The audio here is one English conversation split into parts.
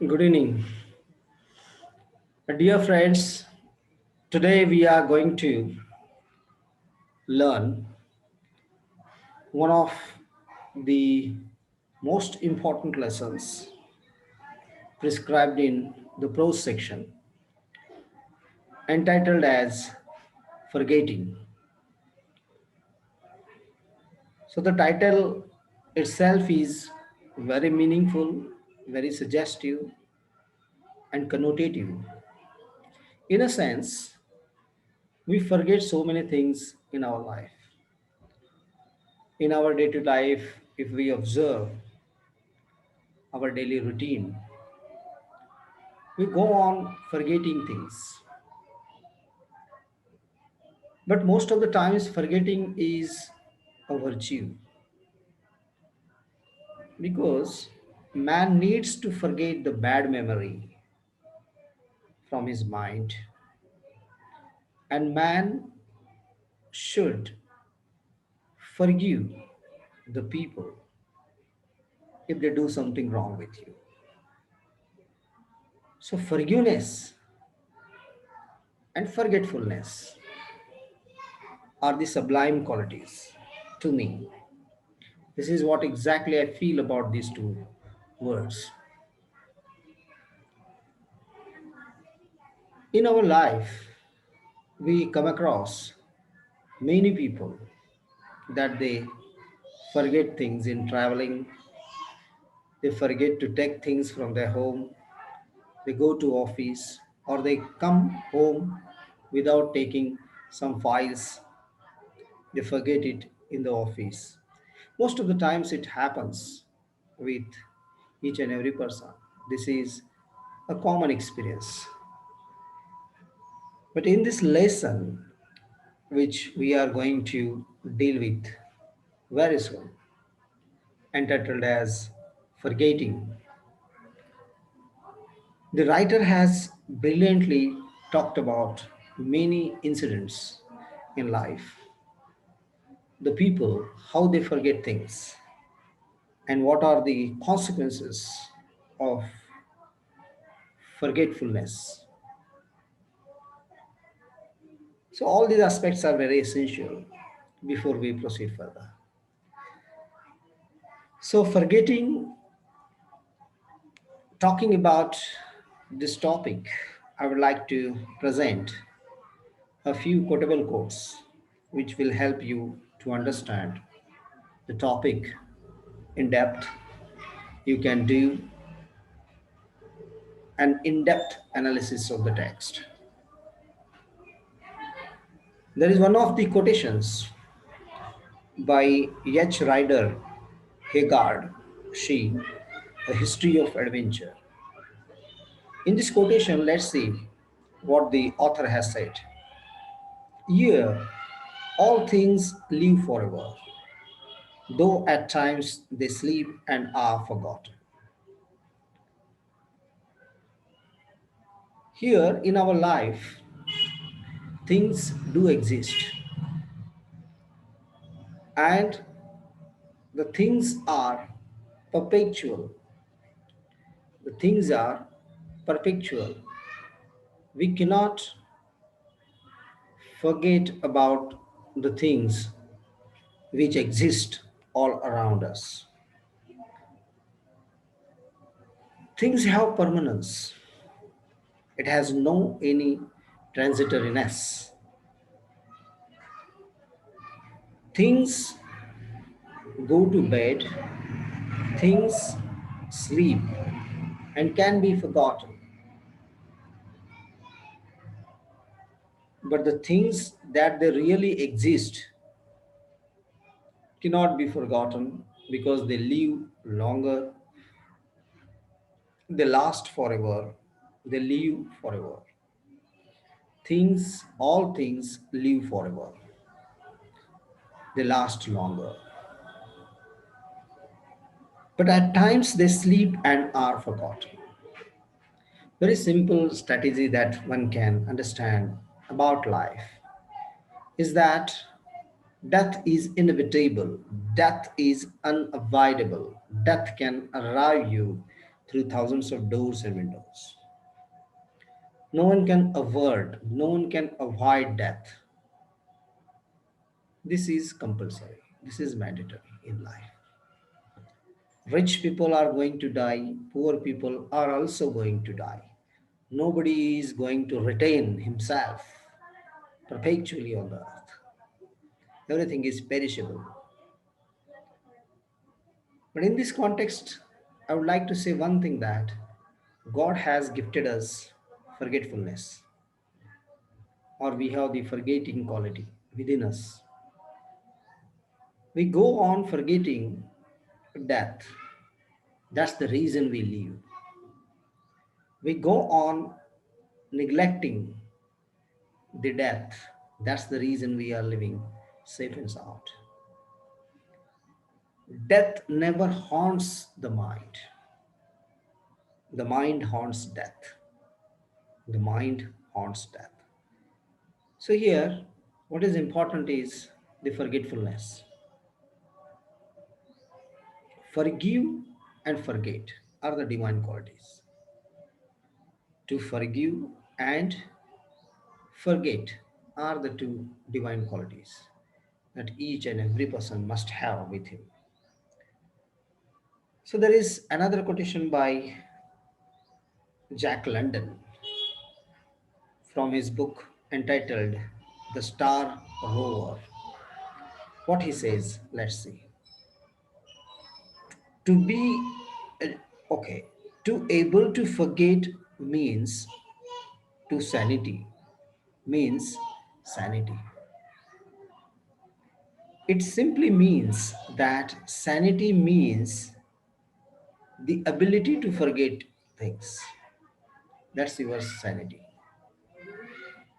Good evening, dear friends. Today we are going to learn one of the most important lessons prescribed in the prose section, entitled as Forgetting. So, the title itself is very meaningful, very suggestive, and connotative. In a sense, we forget so many things in our life. In our day to life, if we observe our daily routine, we go on forgetting things. But most of the times, forgetting is a virtue because man needs to forget the bad memory from his mind, and man should forgive the people if they do something wrong with you. So, forgiveness and forgetfulness are the sublime qualities to me. This is what exactly I feel about these two words. In our life, we come across many people that they forget things in traveling, they forget to take things from their home, they go to office, or they come home without taking some files, they forget it in the office. Most of the times it happens with each and every person. This is a common experience. But in this lesson, which we are going to deal with very soon, entitled as Forgetting, the writer has brilliantly talked about many incidents in life, the people, how they forget things, and what are the consequences of forgetfulness. So, all these aspects are very essential before we proceed further. So, forgetting, talking about this topic, I would like to present a few quotable quotes which will help you to understand the topic in depth. You can do an in depth analysis of the text. There is one of the quotations by H. Rider Haggard, she, A History of Adventure. In this quotation, let's see what the author has said. Here, all things live forever, though at times they sleep and are forgotten. Here in our life, things do exist, and the things are perpetual. The things are perpetual. We cannot forget about the things which exist all around us. Things have permanence. It has no any transitoriness. Things go to bed, things sleep and can be forgotten. But the things that they really exist cannot be forgotten because they live longer, they last forever, they live forever. Things, all things live forever, they last longer. But at times they sleep and are forgotten. Very simple strategy that one can understand about life is that death is inevitable, death is unavoidable, death can arrive you through thousands of doors and windows. No one can avert, no one can avoid death. This is compulsory, this is mandatory in life. Rich people are going to die, poor people are also going to die. Nobody is going to retain himself perpetually on the earth. Everything is perishable. But in this context, I would like to say one thing, that God has gifted us forgetfulness, or we have the forgetting quality within us. We go on forgetting death. That's the reason we live. We go on neglecting the death. That's the reason we are living safe and sound. Death never haunts the mind. The mind haunts death. The mind haunts death. So here, what is important is the forgetfulness. Forgive and forget are the divine qualities. To forgive and forget are the two divine qualities that each and every person must have with him. So there is another quotation by Jack London from his book entitled The Star Rover. What he says, let's see. To be okay, to able to forget means to sanity, means sanity. It simply means that sanity means the ability to forget things. That's your sanity.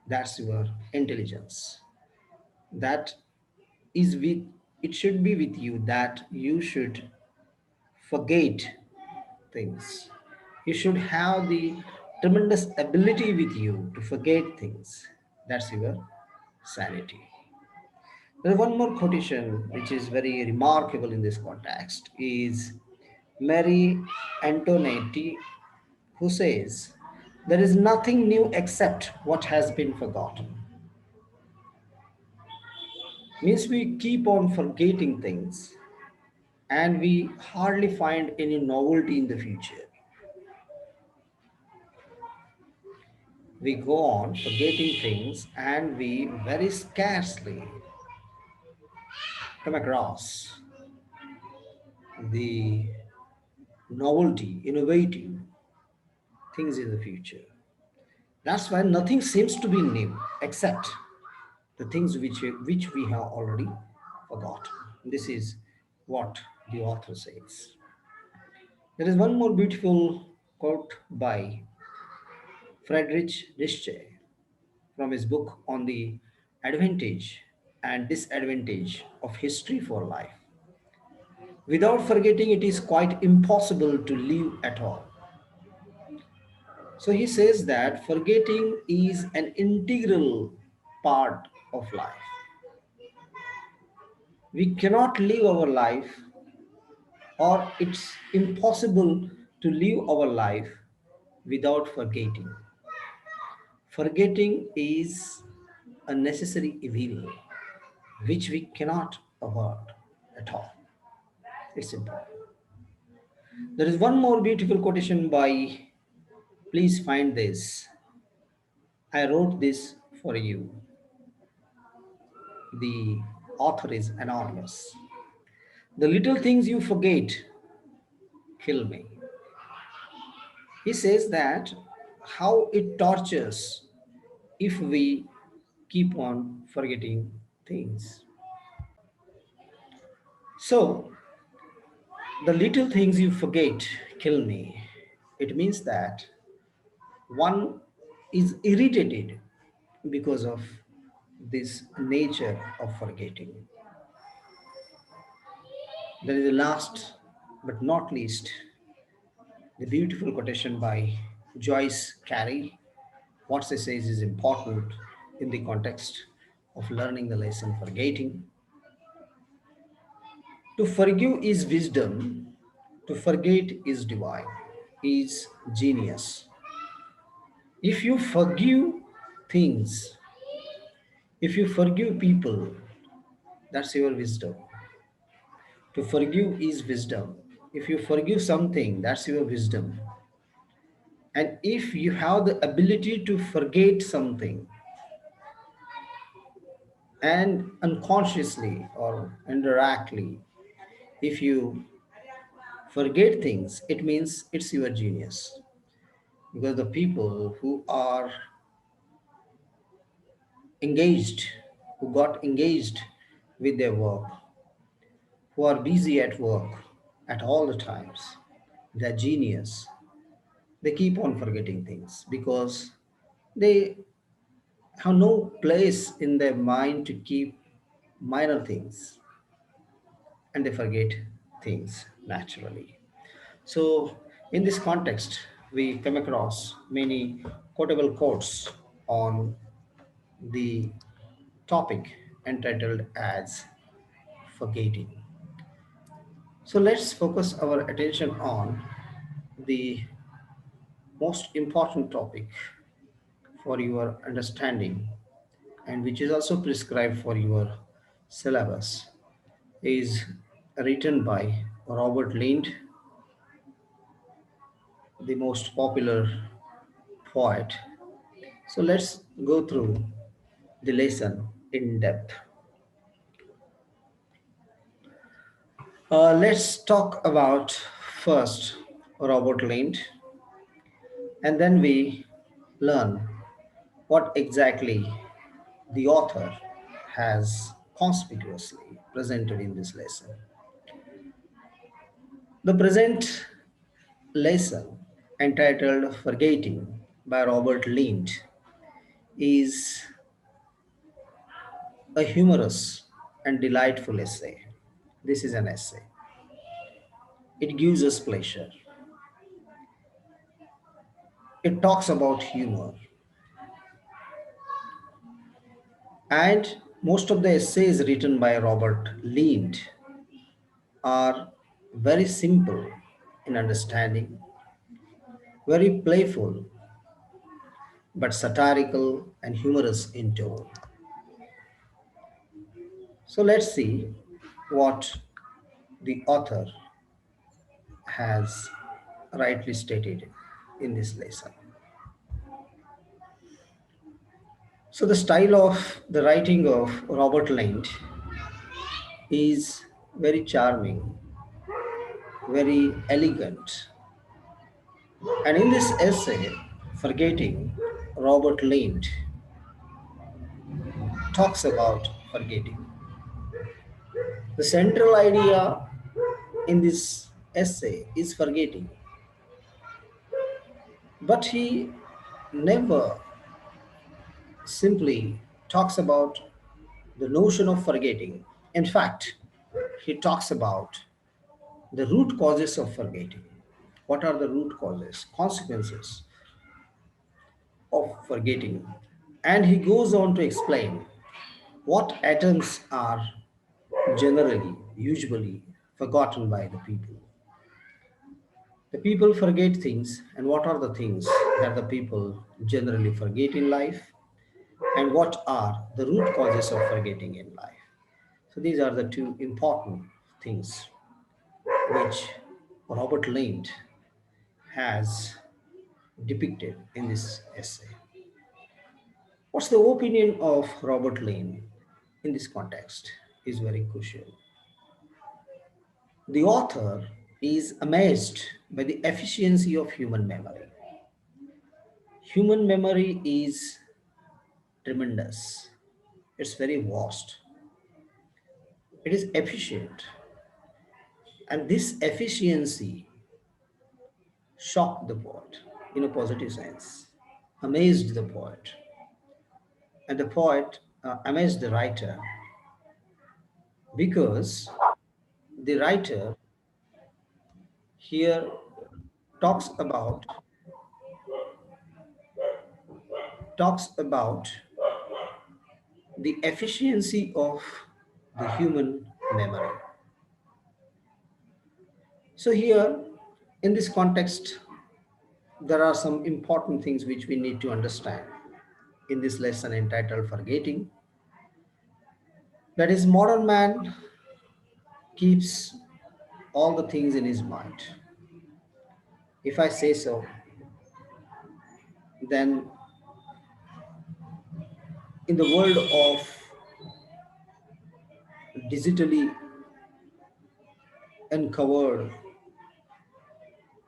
That's your intelligence. That is with, it should be with you, that you should forget things. You should have the tremendous ability with you to forget things. That's your sanity. There's one more quotation which is very remarkable in this context is Marie Antoinette, who says, "There is nothing new except what has been forgotten." Means we keep on forgetting things and we hardly find any novelty in the future. We go on forgetting things and we very scarcely come across the novelty, innovative things in the future. That's why nothing seems to be new except the things which we have already forgotten. This is what the author says. There is one more beautiful quote by Friedrich Nietzsche from his book on the advantage and disadvantage of history for life. Without forgetting, it is quite impossible to live at all. So he says that forgetting is an integral part of life. We cannot live our life, or it's impossible to live our life without forgetting. Forgetting is a necessary evil which we cannot avoid at all. It's important. There is one more beautiful quotation by, please find this. I wrote this for you. The author is anonymous. The little things you forget kill me. He says that how it tortures if we keep on forgetting things. So, the little things you forget kill me. It means that one is irritated because of this nature of forgetting. There is a last but not least, the beautiful quotation by Joyce Carey. What she says is important in the context of learning the lesson forgetting. To forgive is wisdom, to forget is divine. is genius. If you forgive things, if you forgive people, that's your wisdom. To forgive is wisdom. If you forgive something, that's your wisdom. And if you have the ability to forget something and unconsciously or indirectly, if you forget things, it means it's your genius. Because the people who are engaged, who got engaged with their work, who are busy at work at all the times, they're genius. They keep on forgetting things because they have no place in their mind to keep minor things, and they forget things naturally. So, in this context, we come across many quotable quotes on the topic entitled as forgetting. So, let's focus our attention on the most important topic for your understanding and which is also prescribed for your syllabus is written by Robert Lind, the most popular poet. So let's go through the lesson in depth. Let's talk about first Robert Lind, and then we learn what exactly the author has conspicuously presented in this lesson. The present lesson, entitled Forgetting by Robert Lind, is a humorous and delightful essay. This is an essay. It gives us pleasure. It talks about humor. And most of the essays written by Robert Lind are very simple in understanding, very playful, but satirical and humorous in tone. So let's see what the author has rightly stated in this lesson. So, the style of the writing of Robert Lind is very charming, very elegant. And in this essay, Forgetting, Robert Lind talks about forgetting. The central idea in this essay is forgetting, but he never simply talks about the notion of forgetting. In fact, he talks about the root causes of forgetting. What are the root causes, consequences of forgetting? And he goes on to explain what atoms are generally, usually forgotten by the people. The people forget things, and what are the things that the people generally forget in life, and what are the root causes of forgetting in life? So, these are the two important things which Robert Lind has depicted in this essay. What's the opinion of Robert Lane in this context is very crucial. The author is amazed by the efficiency of human memory. Human memory is tremendous. It's very vast. It is efficient. And this efficiency shocked the poet in a positive sense, amazed the poet. And the poet amazed the writer because the writer here talks about talks about the efficiency of the human memory. So here in this context there are some important things which we need to understand in this lesson entitled Forgetting. That is, modern man keeps all the things in his mind. If I say so, then in the world of digitally uncovered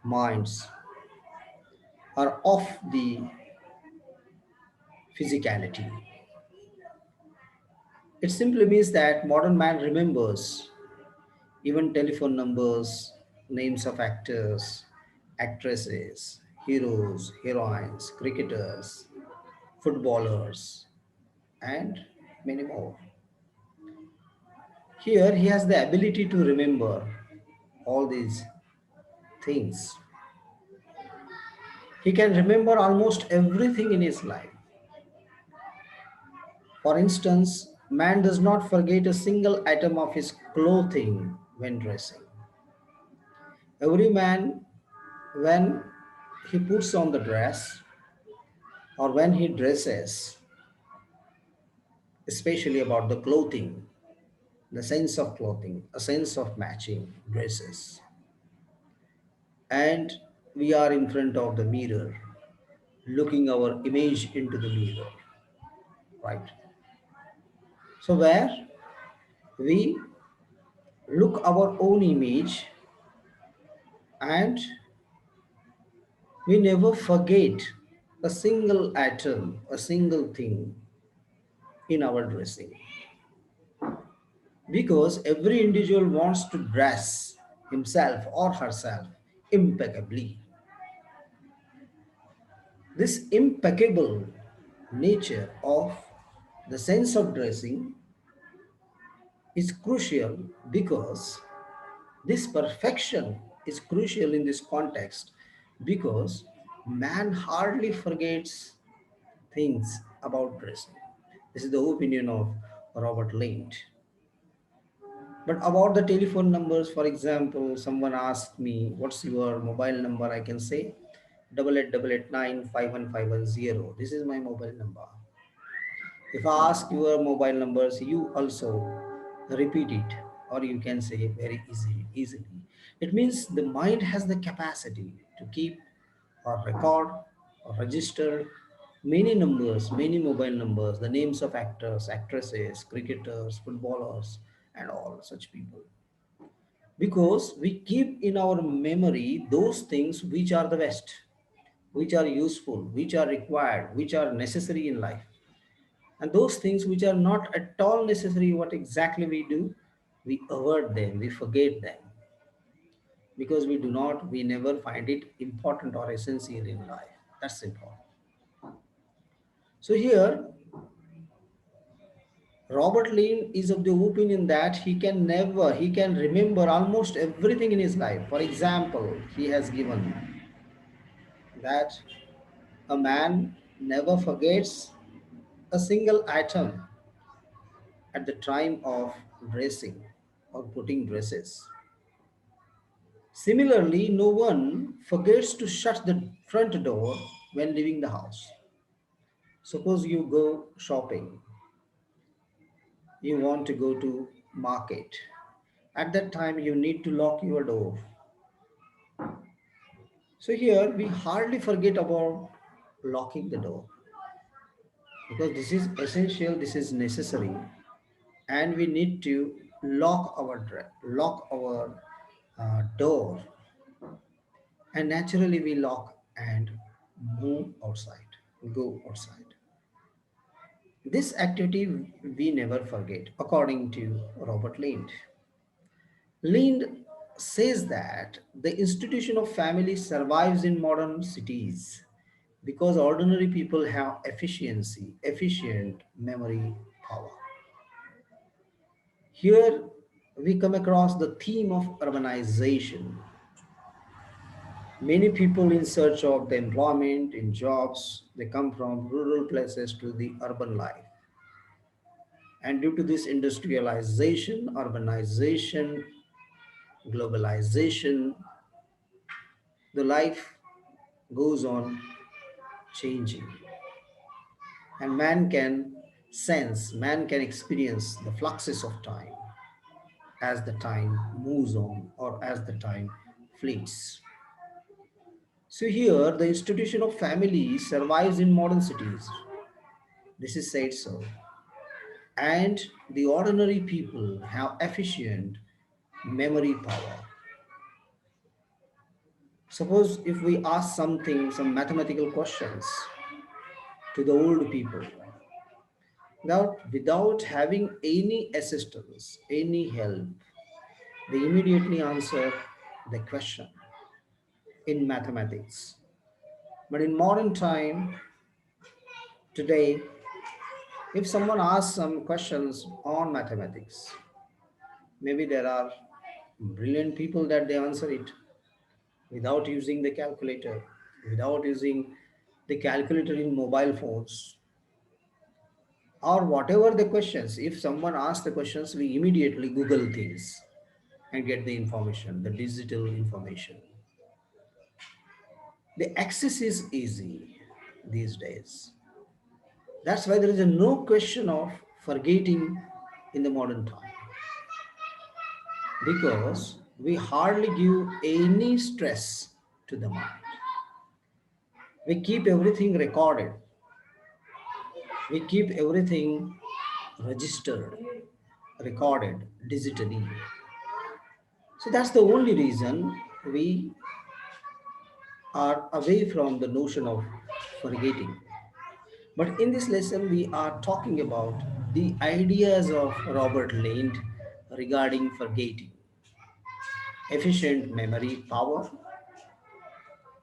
minds are off the physicality. It simply means that modern man remembers even telephone numbers, names of actors, actresses, heroes, heroines, cricketers, footballers, and many more. Here he has the ability to remember all these things. He can remember almost everything in his life. For instance, man does not forget a single item of his clothing when dressing. Every man, when he puts on the dress or when he dresses, especially about the clothing, the sense of clothing, a sense of matching dresses, and we are in front of the mirror, looking our image into the mirror, right? So, where we look our own image and we never forget a single atom, a single thing in our dressing. Because every individual wants to dress himself or herself impeccably. This impeccable nature of the sense of dressing is crucial because this perfection is crucial in this context because man hardly forgets things about dressing. This is the opinion of Robert Lind. But about the telephone numbers, for example, someone asked me, "What's your mobile number?" I can say, 8888951510. This is my mobile number. If I ask your mobile numbers, you also repeat it, or you can say very easily. It means the mind has the capacity to keep or record or register many numbers, many mobile numbers, the names of actors, actresses, cricketers, footballers, and all such people. Because we keep in our memory those things which are the best, which are useful, which are required, which are necessary in life. And those things which are not at all necessary, what exactly we do? We avoid them, we forget them because we never find it important or essential in life. That's important. So here, Robert Lean is of the opinion that he can remember almost everything in his life. For example, he has given that a man never forgets a single item at the time of dressing or putting dresses. Similarly, no one forgets to shut the front door when leaving the house. Suppose you go shopping, you want to go to market. At that time, you need to lock your door. So here we hardly forget about locking the door because this is essential, this is necessary, and we need to lock our door, and naturally we lock and move outside, go outside. This activity we never forget, according to Robert Lind. Lind says that the institution of family survives in modern cities because ordinary people have efficient memory power. Here we come across the theme of urbanization. Many people in search of the employment in jobs, they come from rural places to the urban life. And due to this industrialization, urbanization, globalization, the life goes on changing, and man can experience the fluxes of time as the time moves on or as the time fleets. So here the institution of family survives in modern cities. This is said so. And the ordinary people have efficient memory power. Suppose if we ask something, some mathematical questions to the old people, without having any assistance, any help, they immediately answer the question in mathematics. But in modern time, today, if someone asks some questions on mathematics, maybe there are brilliant people that they answer it without using the calculator, without using the calculator in mobile phones, or whatever the questions. If someone asks the questions, we immediately Google things and get the information, the digital information. The access is easy these days. That's why there is a no question of forgetting in the modern time, because we hardly give any stress to the mind. We keep everything recorded, we keep everything registered, recorded digitally. So that's the only reason we are away from the notion of forgetting. But in this lesson, we are talking about the ideas of Robert Lind regarding forgetting. Efficient memory power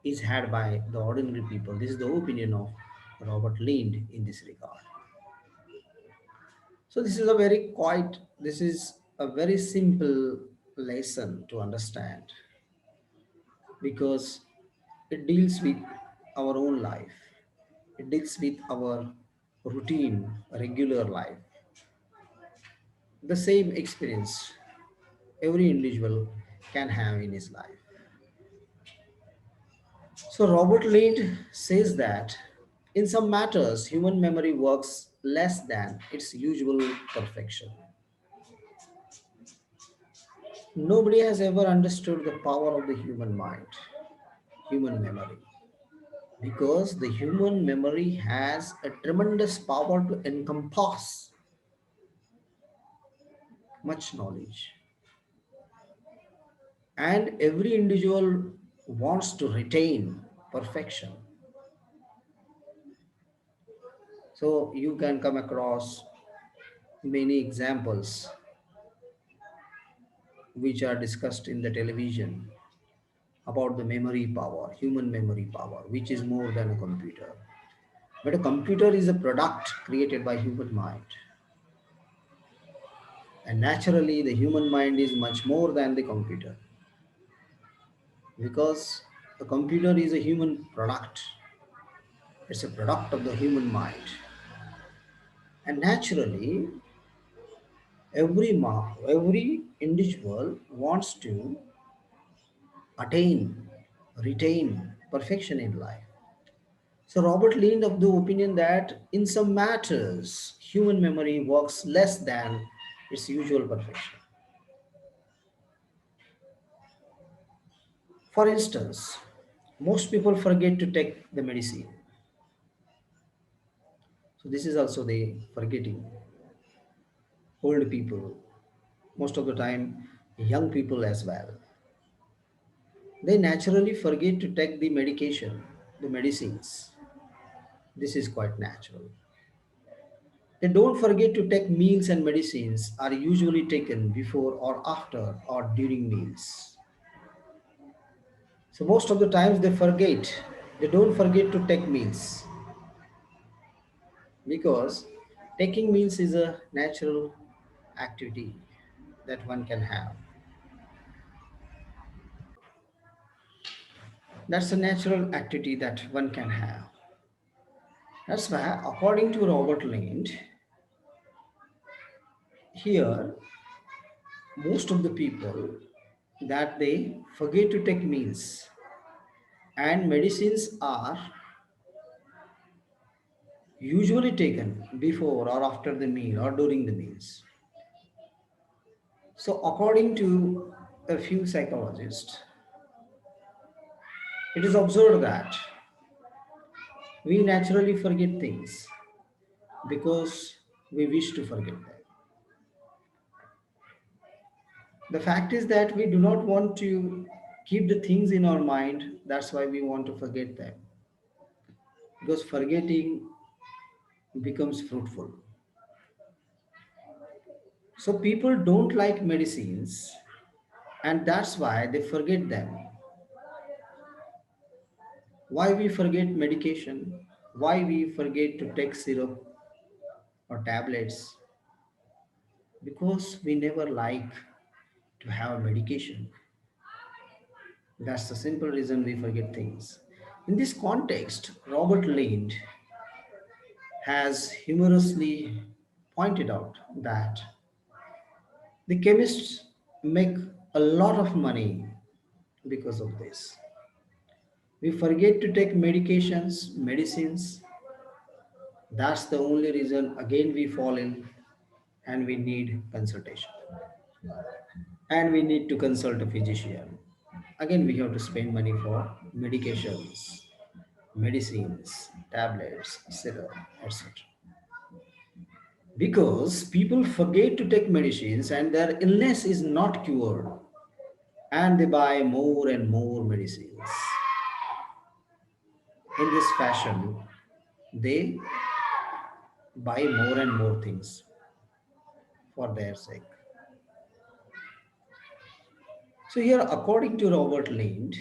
is had by the ordinary people. This is the opinion of Robert Lind in this regard. So this is a very simple lesson to understand, because it deals with our own life. It deals with our routine, regular life, the same experience every individual can have in his life. So Robert Lind says that in some matters, human memory works less than its usual perfection. Nobody has ever understood the power of the human mind, human memory, because the human memory has a tremendous power to encompass much knowledge. And every individual wants to retain perfection. So you can come across many examples which are discussed in the television about the memory power, human memory power, which is more than a computer. But a computer is a product created by human mind. And naturally, the human mind is much more than the computer, because a computer is a human product. It's a product of the human mind. And naturally, every individual wants to attain, retain perfection in life. So Robert Lind of the opinion that in some matters, human memory works less than its usual perfection. For instance, most people forget to take the medicine. So this is also the forgetting. Old people, most of the time, young people as well. They naturally forget to take the medication, the medicines. This is quite natural. They don't forget to take meals, and medicines are usually taken before or after or during meals. So most of the times they don't forget to take meals, because taking meals is a natural activity that one can have. That's a natural activity that one can have. That's why, according to Robert Lind, here most of the people that they forget to take meals, and medicines are usually taken before or after the meal or during the meals. So, according to a few psychologists, it is observed that we naturally forget things because we wish to forget them. The fact is that we do not want to keep the things in our mind, that's why we want to forget them. Because forgetting becomes fruitful. So, people don't like medicines, and that's why they forget them. Why we forget medication? Why we forget to take syrup or tablets? Because we never like to have medication. That's the simple reason we forget things. In this context, Robert Lind has humorously pointed out that the chemists make a lot of money because of this. We forget to take medications, medicines. That's the only reason again we fall in and we need consultation. And we need to consult a physician. Again, we have to spend money for medications, medicines, tablets, syrup, etc. Because people forget to take medicines and their illness is not cured, and they buy more and more medicines. In this fashion, they buy more and more things for their sake. So, here, according to Robert Lind,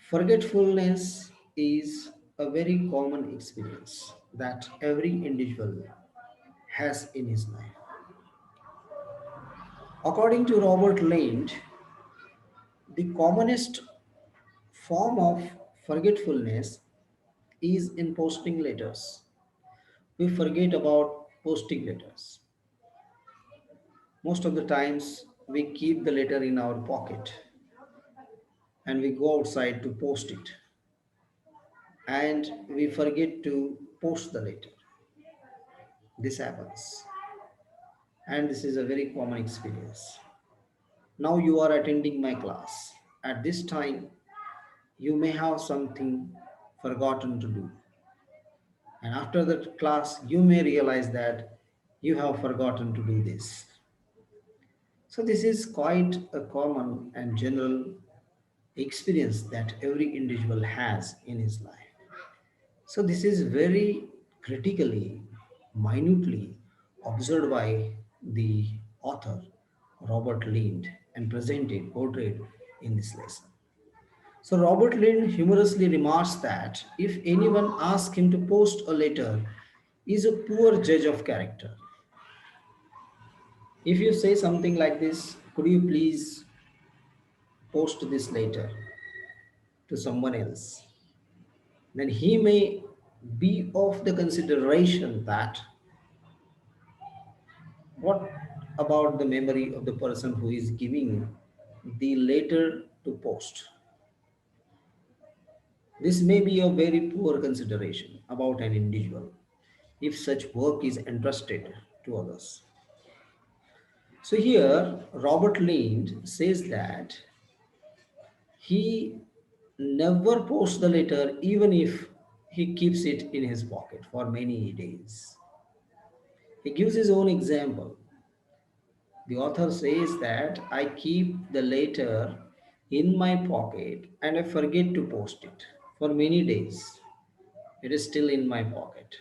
forgetfulness is a very common experience that every individual has in his life. According to Robert Lind, the commonest form of forgetfulness is in posting letters. We forget about posting letters. Most of the times, we keep the letter in our pocket and we go outside to post it, and we forget to post the letter. This happens, and this is a very common experience. Now you are attending my class. At this time, you may have something forgotten to do, and after the class, you may realize that you have forgotten to do this. So, this is quite a common and general experience that every individual has in his life. So, this is very critically, minutely observed by the author Robert Lind and presented, portrayed in this lesson. So, Robert Lind humorously remarks that if anyone asks him to post a letter, he is a poor judge of character. If you say something like this, could you please post this letter to someone else? Then he may be of the consideration that what about the memory of the person who is giving the letter to post? This may be a very poor consideration about an individual if such work is entrusted to others. So here, Robert Lind says that he never posts the letter even if he keeps it in his pocket for many days. He gives his own example. The author says that I keep the letter in my pocket and I forget to post it for many days. It is still in my pocket,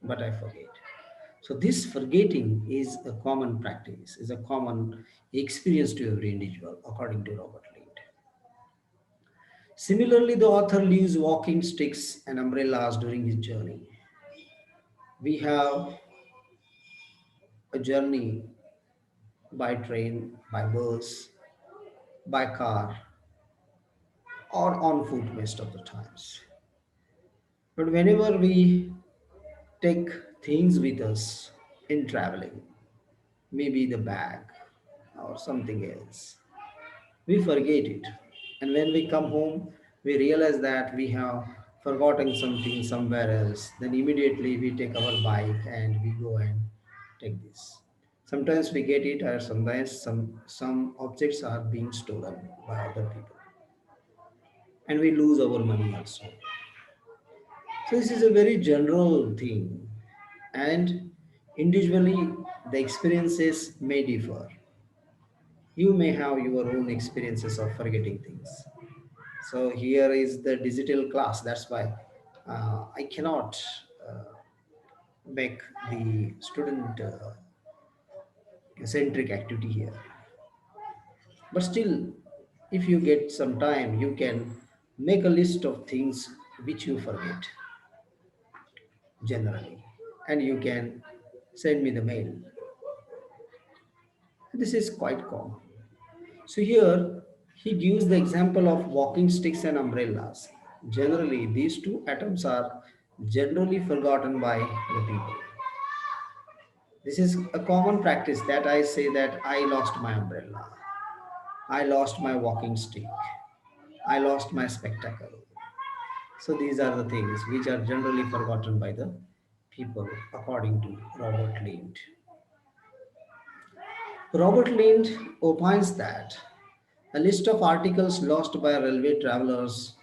but I forget. So this forgetting is a common practice, is a common experience to every individual, according to Robert Lind. Similarly, the author leaves walking sticks and umbrellas during his journey. We have a journey by train, by bus, by car, or on foot most of the times. But whenever we take things with us in traveling, maybe the bag or something else, we forget it. And when we come home, we realize that we have forgotten something somewhere else. Then immediately we take our bike and we go and take this. Sometimes we get it, or sometimes some objects are being stolen by other people, and we lose our money also. So this is a very general thing, and individually the experiences may differ. You may have your own experiences of forgetting things. So here is the digital class. That's why I cannot uh, make the student centric activity here. But still, if you get some time, you can make a list of things which you forget generally, and you can send me the mail. This is quite common. So here he gives the example of walking sticks and umbrellas. Generally, these two items are generally forgotten by the people. This is a common practice that I say that I lost my umbrella, I lost my walking stick, I lost my spectacle. So these are the things which are generally forgotten by the people, according to Robert Lind. Robert Lind opines that a list of articles lost by railway travelers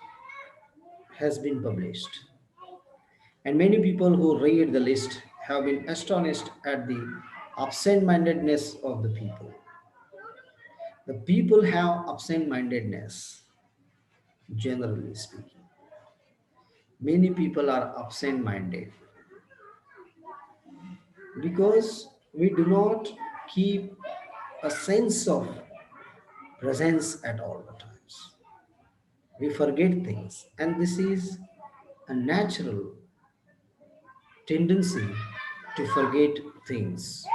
has been published, and many people who read the list have been astonished at the absent mindedness of the people. The people have absent mindedness, generally speaking. Many people are absent minded because we do not keep a sense of presence at all the times. We forget things, and this is a natural tendency to forget things.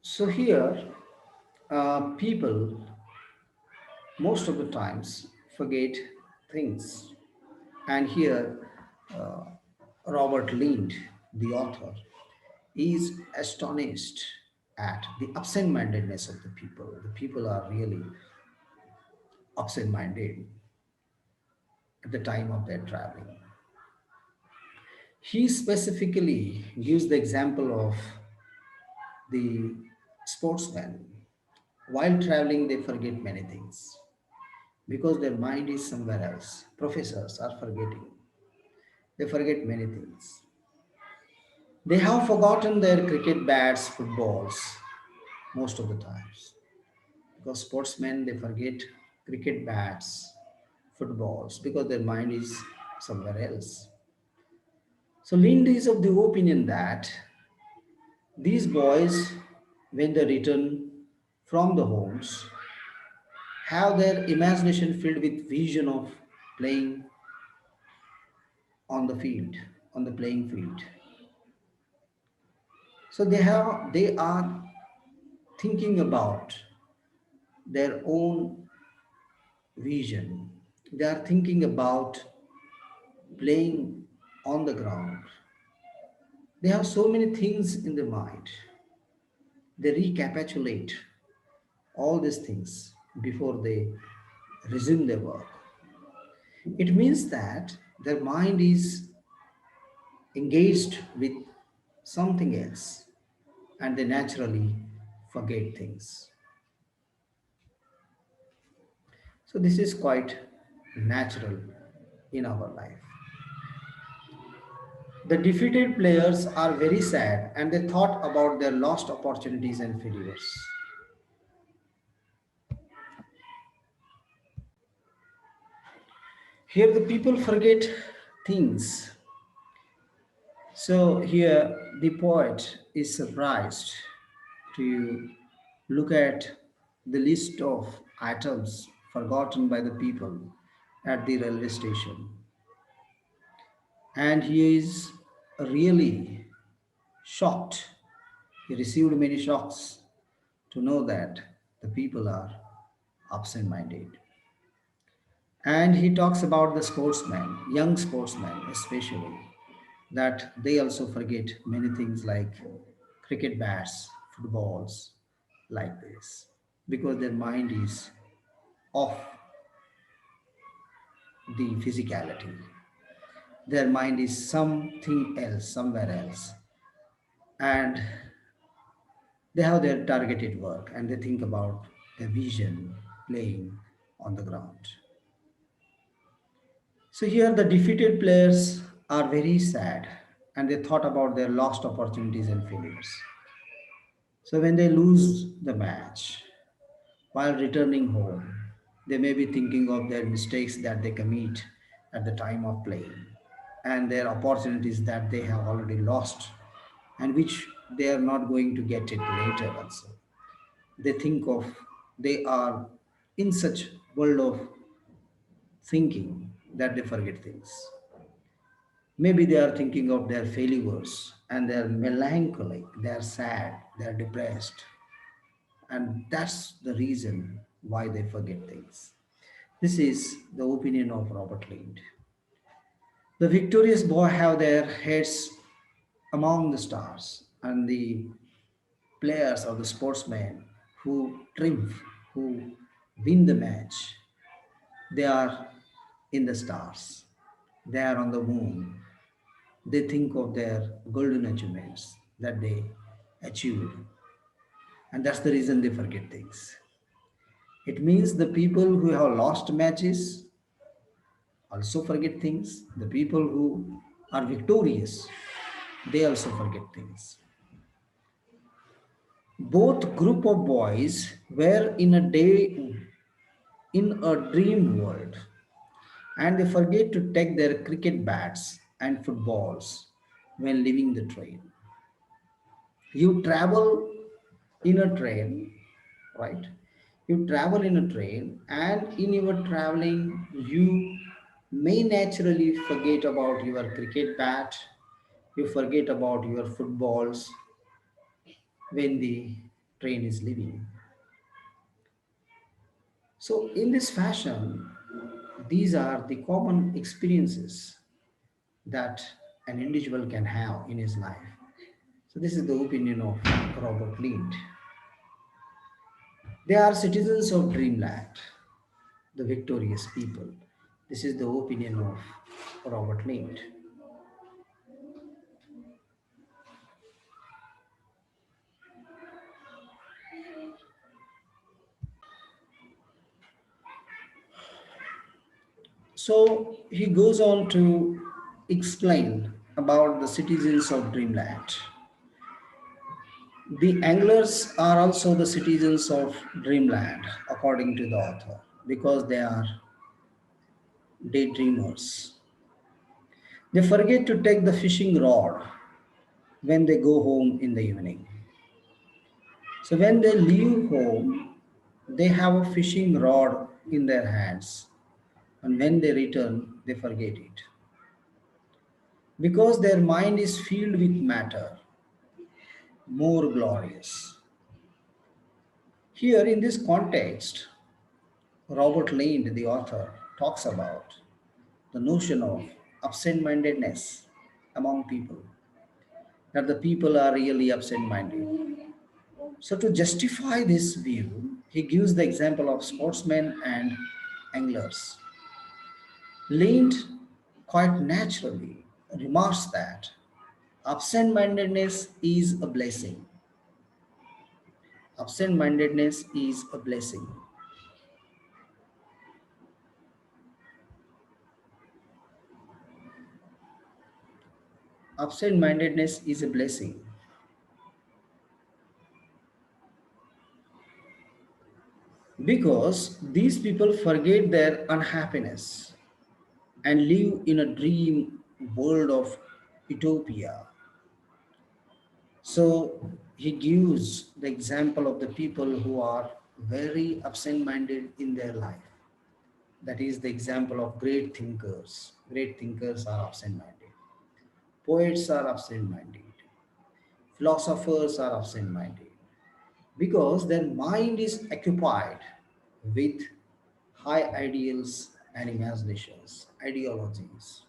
So here, people most of the times forget things. And here, uh, Robert Lind, the author, is astonished at the absent mindedness of the people. The people are really absent minded at the time of their traveling. He specifically gives the example of the sportsmen. While traveling, they forget many things because their mind is somewhere else. Professors are forgetting, they forget many things. They have forgotten their cricket bats, footballs, most of the times. Because sportsmen, they forget cricket bats, footballs, because their mind is somewhere else. So Lind is of the opinion that these boys, when they return from the homes, have their imagination filled with vision of playing on the field, on the playing field. So they are thinking about their own vision. They are thinking about playing on the ground. They have so many things in their mind. They recapitulate all these things before they resume their work. It means that their mind is engaged with something else, and they naturally forget things. So, this is quite natural in our life. The defeated players are very sad and they thought about their lost opportunities and failures. Here, the people forget things So here the poet is surprised to look at the list of items forgotten by the people at the railway station. And he is really shocked. He received many shocks to know that the people are absent minded. And he talks about the sportsmen, young sportsmen especially, that they also forget many things like cricket bats, footballs, like this, because their mind is off the physicality. Their mind is something else, somewhere else. And they have their targeted work and they think about their vision playing on the ground. So here the defeated players are very sad and they thought about their lost opportunities and failures. So when they lose the match, while returning home, they may be thinking of their mistakes that they commit at the time of playing and their opportunities that they have already lost and which they are not going to get it later also. They think of they are in such world of thinking that they forget things. Maybe they are thinking of their failures and they are melancholic, they are sad, they are depressed, and that's the reason why they forget things. This is the opinion of Robert Lind. The victorious boy have their heads among the stars, and the players or the sportsmen who triumph, who win the match, they are in the stars. They are on the moon. They think of their golden achievements that they achieved, and that's the reason they forget things. It means the people who have lost matches also forget things. The people who are victorious, they also forget things. Both group of boys were in a day in a dream world and they forget to take their cricket bats and footballs when leaving the train. You travel in a train, right? You travel in a train, and in your traveling, you may naturally forget about your cricket bat, you forget about your footballs when the train is leaving. So, in this fashion, these are the common experiences that an individual can have in his life. So, this is the opinion of Robert Lind. They are citizens of dreamland, the victorious people. This is the opinion of Robert Lind. So he goes on to explain about the citizens of dreamland. The anglers are also the citizens of dreamland, according to the author, because they are daydreamers. They forget to take the fishing rod when they go home in the evening. So when they leave home, they have a fishing rod in their hands, and when they return, they forget it because their mind is filled with matter, more glorious. Here, in this context, Robert Lind, the author, talks about the notion of absent mindedness among people, that the people are really absent minded. So, to justify this view, he gives the example of sportsmen and anglers. Lind quite naturally remarks that absent mindedness is a blessing. Absent mindedness is a blessing. Absent mindedness is a blessing because these people forget their unhappiness and live in a dream world of utopia. So he gives the example of the people who are very absent minded in their life. That is the example of great thinkers. Great thinkers are absent minded. Poets are absent minded. Philosophers are absent minded because their mind is occupied with high ideals and imaginations, ideologies.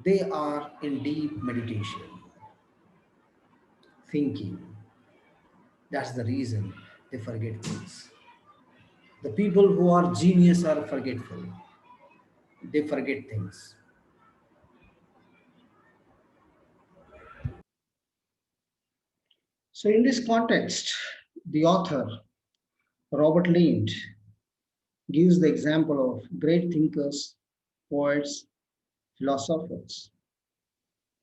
They are in deep meditation, thinking. That's the reason they forget things. The people who are genius are forgetful. They forget things. So, in this context, the author, Robert Lind, gives the example of great thinkers, poets, philosophers,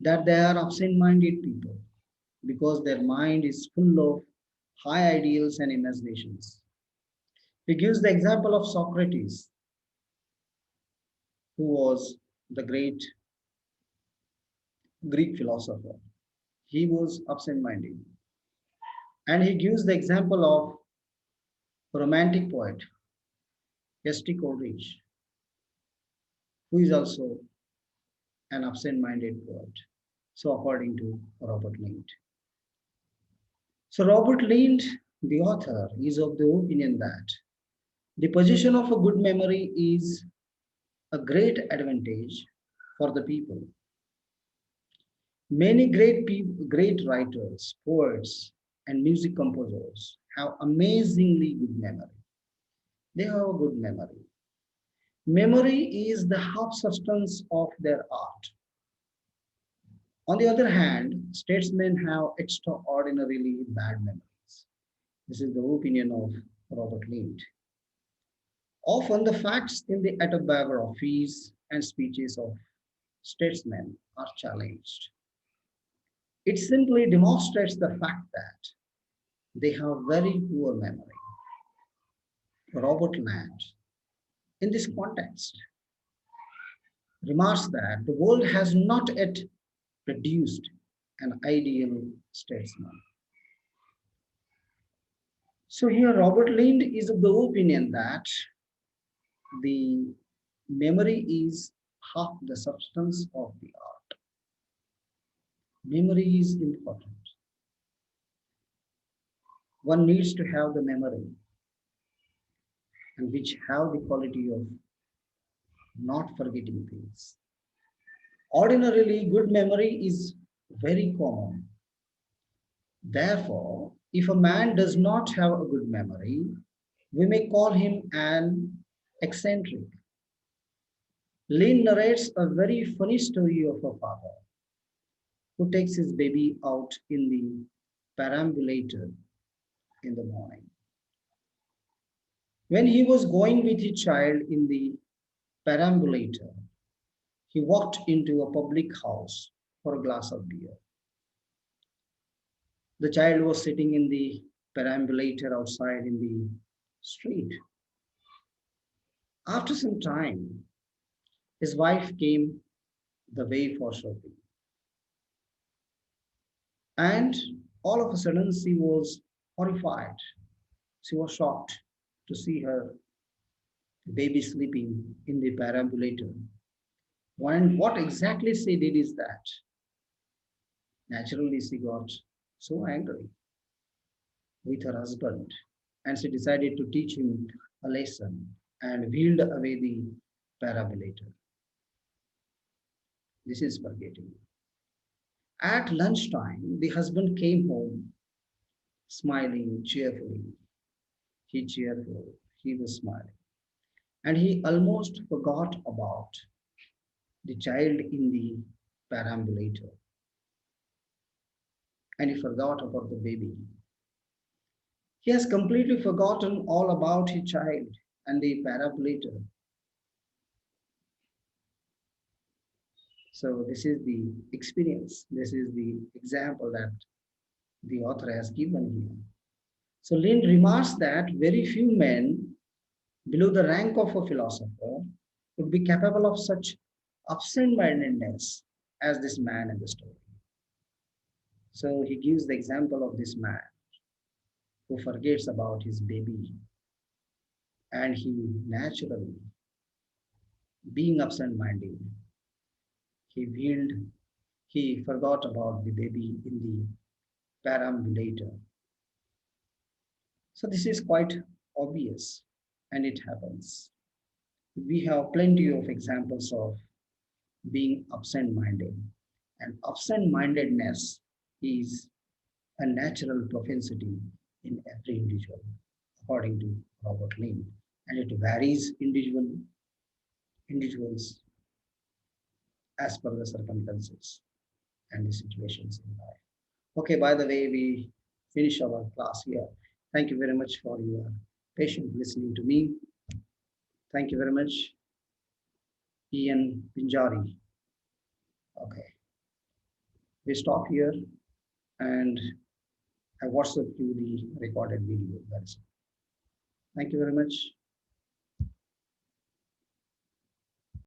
that they are absent minded people because their mind is full of high ideals and imaginations. He gives the example of Socrates, who was the great Greek philosopher. He was absent minded. And he gives the example of romantic poet, S.T. Coleridge, who is also an absent minded poet. So, according to Robert Lind. So, Robert Lind, the author, is of the opinion that the possession of a good memory is a great advantage for the people. Many great writers, poets, and music composers have amazingly good memory. They have a good memory. Memory is the half substance of their art. On the other hand, statesmen have extraordinarily bad memories. This is the opinion of Robert Lind. Often, the facts in the autobiographies and speeches of statesmen are challenged. It simply demonstrates the fact that they have very poor memory. Robert Land, in this context, remarks that the world has not yet produced an ideal statesman. So here Robert Lind is of the opinion that the memory is half the substance of the art. Memory is important. One needs to have the memory and which have the quality of not forgetting things. Ordinarily, good memory is very common. Therefore, if a man does not have a good memory, we may call him an eccentric. Lynn narrates a very funny story of a father who takes his baby out in the perambulator in the morning. When he was going with his child in the perambulator, he walked into a public house for a glass of beer. The child was sitting in the perambulator outside in the street. After some time, his wife came the way for shopping. And all of a sudden, she was horrified. She was shocked to see her baby sleeping in the perambulator. And what exactly she did is that naturally she got so angry with her husband and she decided to teach him a lesson and wheeled away the perambulator. This is forgetting. At lunchtime, the husband came home smiling cheerfully. He cheerful, he was smiling. And he almost forgot about the child in the perambulator. And he forgot about the baby. He has completely forgotten all about his child and the perambulator. So this is the experience. This is the example that the author has given here. So Lind remarks that very few men below the rank of a philosopher would be capable of such absent-mindedness as this man in the story. So he gives the example of this man who forgets about his baby, and he naturally, being absent-minded, he wheeled, he forgot about the baby in the perambulator. So this is quite obvious, and it happens. We have plenty of examples of being absent-minded, and absent-mindedness is a natural propensity in every individual, according to Robert Lynn, and it varies individuals as per the circumstances and the situations in life. Okay, by the way, we finish our class here. Thank you very much for your patient listening to me. Thank you very much, Ian Pinjari. Okay, we stop here and I WhatsApp you the recorded video. That's it. Thank you very much.